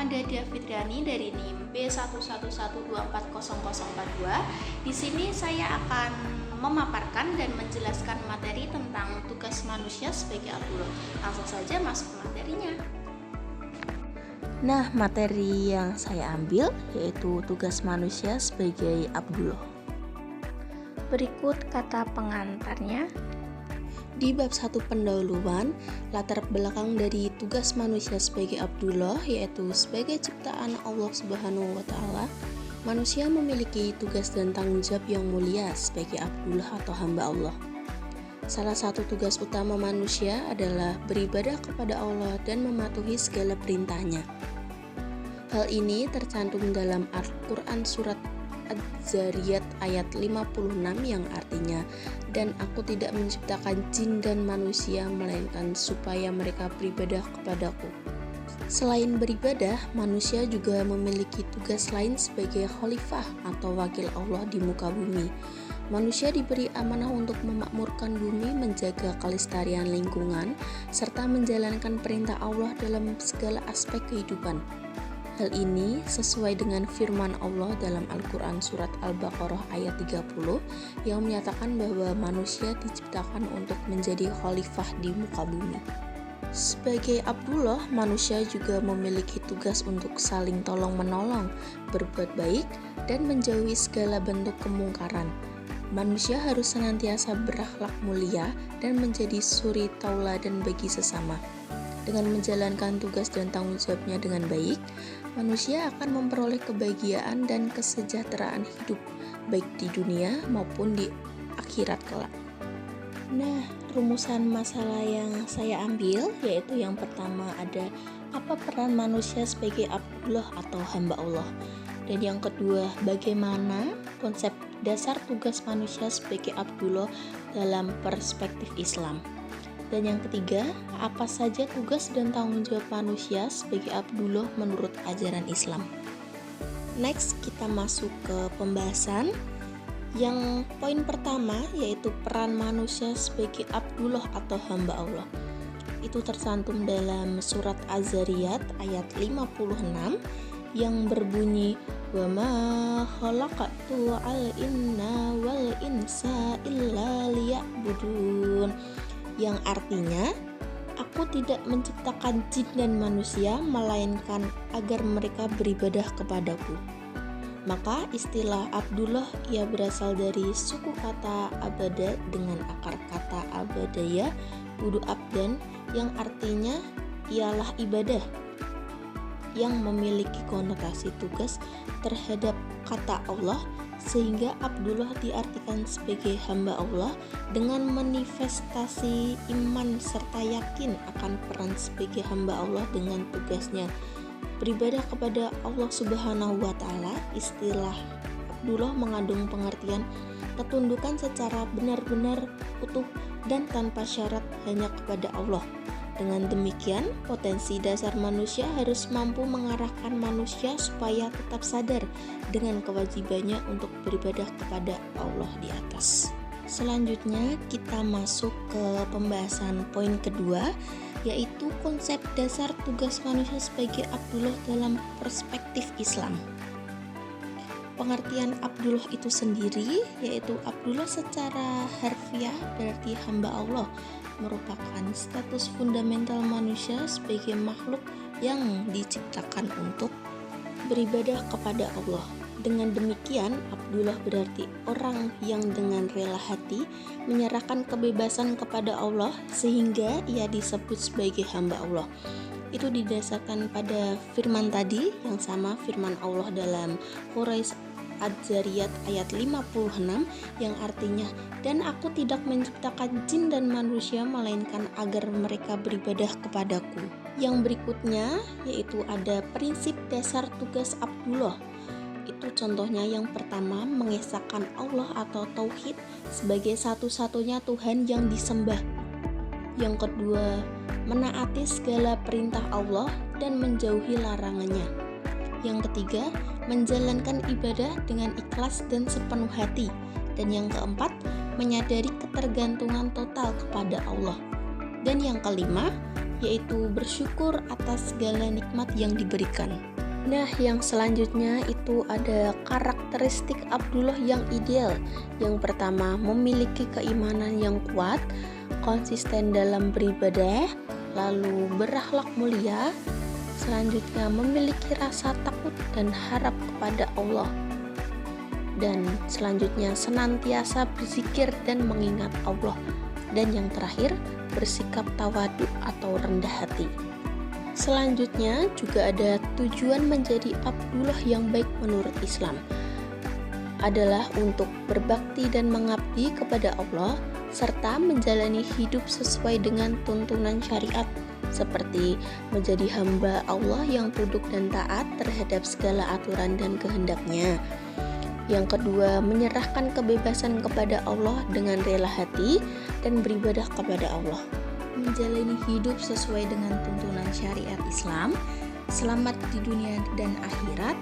nama Dadia Fitriani dari NIM B111240042. Di sini saya akan memaparkan dan menjelaskan materi tentang tugas manusia sebagai Abdullah. Langsung saja masuk ke materinya. Nah, materi yang saya ambil yaitu tugas manusia sebagai Abdullah. Berikut kata pengantarnya. Di bab 1 pendahuluan, latar belakang dari tugas manusia sebagai Abdullah yaitu sebagai ciptaan Allah Subhanahu wa taala. Manusia memiliki tugas dan tanggung jawab yang mulia sebagai Abdullah atau hamba Allah. Salah satu tugas utama manusia adalah beribadah kepada Allah dan mematuhi segala perintahnya. Hal ini tercantum dalam Al-Quran surat Az-Zariyat ayat 56 yang artinya, "Dan aku tidak menciptakan jin dan manusia melainkan supaya mereka beribadah kepadaku." Selain beribadah, manusia juga memiliki tugas lain sebagai khalifah atau wakil Allah di muka bumi. Manusia diberi amanah untuk memakmurkan bumi, menjaga kelestarian lingkungan, serta menjalankan perintah Allah dalam segala aspek kehidupan. Hal ini sesuai dengan firman Allah dalam Al-Quran surat Al-Baqarah ayat 30 yang menyatakan bahwa manusia diciptakan untuk menjadi khalifah di muka bumi. Sebagai Abdullah, manusia juga memiliki tugas untuk saling tolong-menolong, berbuat baik, dan menjauhi segala bentuk kemungkaran. Manusia harus senantiasa berakhlak mulia dan menjadi suri tauladan bagi sesama. Dengan menjalankan tugas dan tanggung jawabnya dengan baik, manusia akan memperoleh kebahagiaan dan kesejahteraan hidup, baik di dunia maupun di akhirat kelak. Nah, rumusan masalah yang saya ambil yaitu yang pertama ada apa peran manusia sebagai Abdullah atau hamba Allah. Dan yang kedua, bagaimana konsep dasar tugas manusia sebagai Abdullah dalam perspektif Islam. Dan yang ketiga, apa saja tugas dan tanggung jawab manusia sebagai Abdullah menurut ajaran Islam. Next, kita masuk ke pembahasan. Yang poin pertama yaitu peran manusia sebagai Abdullah atau hamba Allah. Itu tercantum dalam surat Az-Zariyat ayat 56 yang berbunyi, "Wa ma khalaqtu al-inna wal insa illa liya'budun." Yang artinya, aku tidak menciptakan jin dan manusia melainkan agar mereka beribadah kepadaku. Maka istilah Abdullah ia berasal dari suku kata abada dengan akar kata abadaya wudu abdan yang artinya ialah ibadah, yang memiliki konotasi tugas terhadap kata Allah, sehingga Abdullah diartikan sebagai hamba Allah dengan manifestasi iman serta yakin akan peran sebagai hamba Allah dengan tugasnya beribadah kepada Allah Subhanahu wa taala. Istilah Abdullah mengandung pengertian ketundukan secara benar-benar utuh dan tanpa syarat hanya kepada Allah. Dengan demikian, potensi dasar manusia harus mampu mengarahkan manusia supaya tetap sadar dengan kewajibannya untuk beribadah kepada Allah di atas. Selanjutnya, kita masuk ke pembahasan poin kedua, yaitu konsep dasar tugas manusia sebagai Abdullah dalam perspektif Islam. Pengertian Abdullah itu sendiri yaitu Abdullah secara harfiah berarti hamba Allah, merupakan status fundamental manusia sebagai makhluk yang diciptakan untuk beribadah kepada Allah. Dengan demikian, Abdullah berarti orang yang dengan rela hati menyerahkan kebebasan kepada Allah sehingga ia disebut sebagai hamba Allah. Itu didasarkan pada firman tadi yang sama firman Allah dalam Quraisy Az-Zariyat ayat 56 yang artinya, "Dan aku tidak menciptakan jin dan manusia melainkan agar mereka beribadah kepadaku." Yang berikutnya yaitu ada prinsip dasar tugas Abdullah. Itu contohnya yang pertama, mengesahkan Allah atau tauhid sebagai satu-satunya Tuhan yang disembah. Yang kedua, menaati segala perintah Allah dan menjauhi larangannya. Yang ketiga, menjalankan ibadah dengan ikhlas dan sepenuh hati. Dan yang keempat, menyadari ketergantungan total kepada Allah. Dan yang kelima, yaitu bersyukur atas segala nikmat yang diberikan. Nah, yang selanjutnya itu ada karakteristik Abdullah yang ideal. Yang pertama, memiliki keimanan yang kuat, konsisten dalam beribadah, lalu berakhlak mulia. Selanjutnya, memiliki rasa takut dan harap kepada Allah. Dan selanjutnya, senantiasa berzikir dan mengingat Allah. Dan yang terakhir, bersikap tawadu atau rendah hati. Selanjutnya juga ada tujuan menjadi Abdullah yang baik menurut Islam adalah untuk berbakti dan mengabdi kepada Allah serta menjalani hidup sesuai dengan tuntunan syariat seperti menjadi hamba Allah yang tunduk dan taat terhadap segala aturan dan kehendaknya. Yang kedua, menyerahkan kebebasan kepada Allah dengan rela hati dan beribadah kepada Allah. Menjalani hidup sesuai dengan tuntunan syariat Islam, selamat di dunia dan akhirat,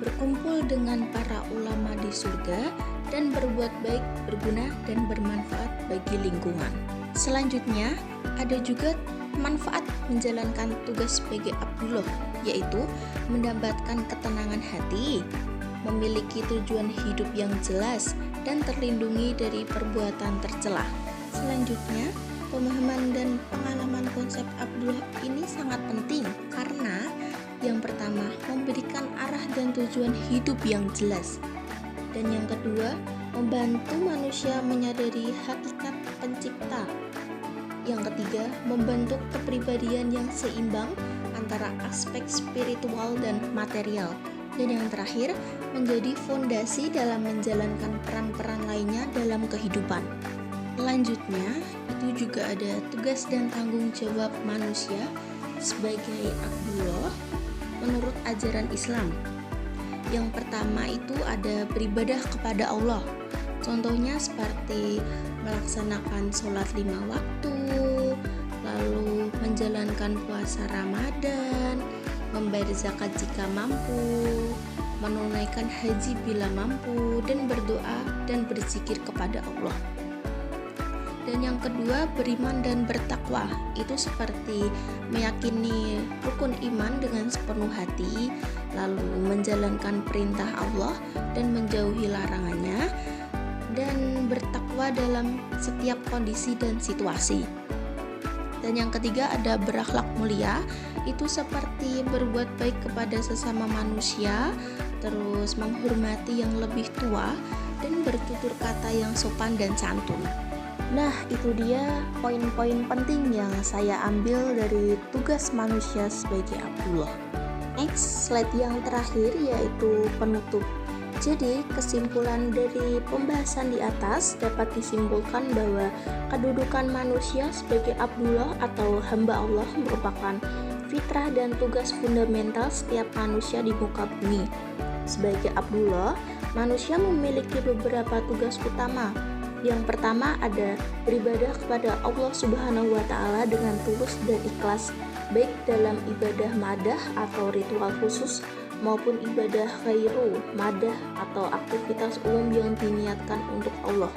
berkumpul dengan para ulama di surga, dan berbuat baik, berguna, dan bermanfaat bagi lingkungan. Selanjutnya, ada juga manfaat menjalankan tugas sebagai Abdullah, yaitu mendapatkan ketenangan hati, memiliki tujuan hidup yang jelas, dan terlindungi dari perbuatan tercela. Selanjutnya, pemahaman dan pengalaman konsep Abdullah ini sangat penting karena yang pertama, memberikan arah dan tujuan hidup yang jelas. Dan yang kedua, membantu manusia menyadari hakikat pencipta. Yang ketiga, membentuk kepribadian yang seimbang antara aspek spiritual dan material. Dan yang terakhir, menjadi fondasi dalam menjalankan peran-peran lainnya dalam kehidupan. Selanjutnya, itu juga ada tugas dan tanggung jawab manusia sebagai Abdullah menurut ajaran Islam. Yang pertama itu ada beribadah kepada Allah. Contohnya seperti melaksanakan sholat 5 waktu, lalu menjalankan puasa Ramadan, membayar zakat jika mampu, menunaikan haji bila mampu, dan berdoa dan berzikir kepada Allah. Dan yang kedua, beriman dan bertakwa. Itu seperti meyakini rukun iman dengan sepenuh hati, lalu menjalankan perintah Allah dan menjauhi larangannya, dan bertakwa dalam setiap kondisi dan situasi. Dan yang ketiga ada berakhlak mulia. Itu seperti berbuat baik kepada sesama manusia, terus menghormati yang lebih tua, dan bertutur kata yang sopan dan santun. Nah, itu dia poin-poin penting yang saya ambil dari tugas manusia sebagai Abdullah. Next, slide yang terakhir yaitu penutup. Jadi, kesimpulan dari pembahasan di atas dapat disimpulkan bahwa kedudukan manusia sebagai Abdullah atau hamba Allah merupakan fitrah dan tugas fundamental setiap manusia di muka bumi. Sebagai Abdullah, manusia memiliki beberapa tugas utama. Yang pertama ada beribadah kepada Allah Subhanahu wa Ta'ala dengan tulus dan ikhlas, baik dalam ibadah madah atau ritual khusus maupun ibadah khairu, madah atau aktivitas umum yang diniatkan untuk Allah.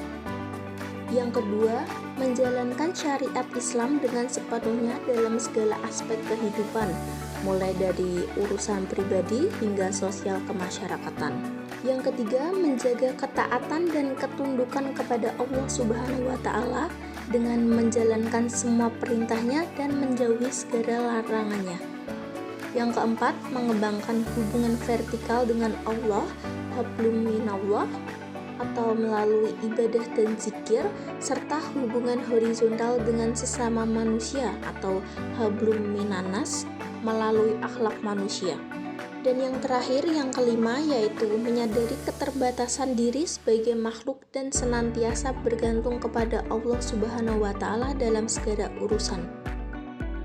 Yang kedua, menjalankan syariat Islam dengan sepenuhnya dalam segala aspek kehidupan, mulai dari urusan pribadi hingga sosial kemasyarakatan. Yang ketiga, menjaga ketaatan dan ketundukan kepada Allah Subhanahu wa Ta'ala dengan menjalankan semua perintahnya dan menjauhi segala larangannya. Yang keempat, mengembangkan hubungan vertikal dengan Allah, hablum minallah, atau melalui ibadah dan zikir, serta hubungan horizontal dengan sesama manusia atau hablum minanas melalui akhlak manusia. Dan yang terakhir, yang kelima, yaitu menyadari keterbatasan diri sebagai makhluk dan senantiasa bergantung kepada Allah Subhanahu wa Ta'ala dalam segala urusan.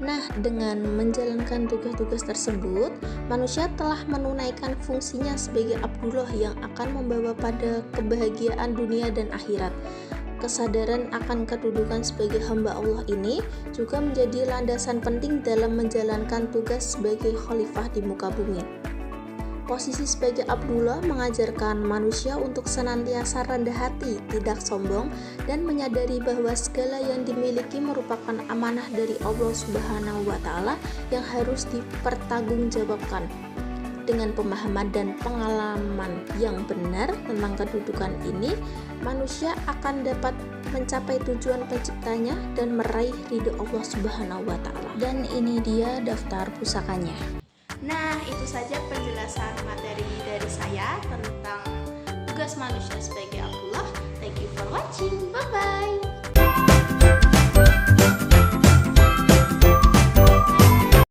Nah, dengan menjalankan tugas-tugas tersebut, manusia telah menunaikan fungsinya sebagai Abdullah yang akan membawa pada kebahagiaan dunia dan akhirat. Kesadaran akan kedudukan sebagai hamba Allah ini juga menjadi landasan penting dalam menjalankan tugas sebagai khalifah di muka bumi. Posisi sebagai Abdullah mengajarkan manusia untuk senantiasa rendah hati, tidak sombong, dan menyadari bahwa segala yang dimiliki merupakan amanah dari Allah Subhanahu wa Ta'ala yang harus dipertanggungjawabkan. Dengan pemahaman dan pengalaman yang benar tentang kedudukan ini, manusia akan dapat mencapai tujuan penciptanya dan meraih ridho Allah Subhanahu wa Ta'ala. Dan ini dia daftar pusakanya. Nah, itu saja penjelasan materi dari saya tentang tugas manusia sebagai Abdullah. Thank you for watching. Bye-bye.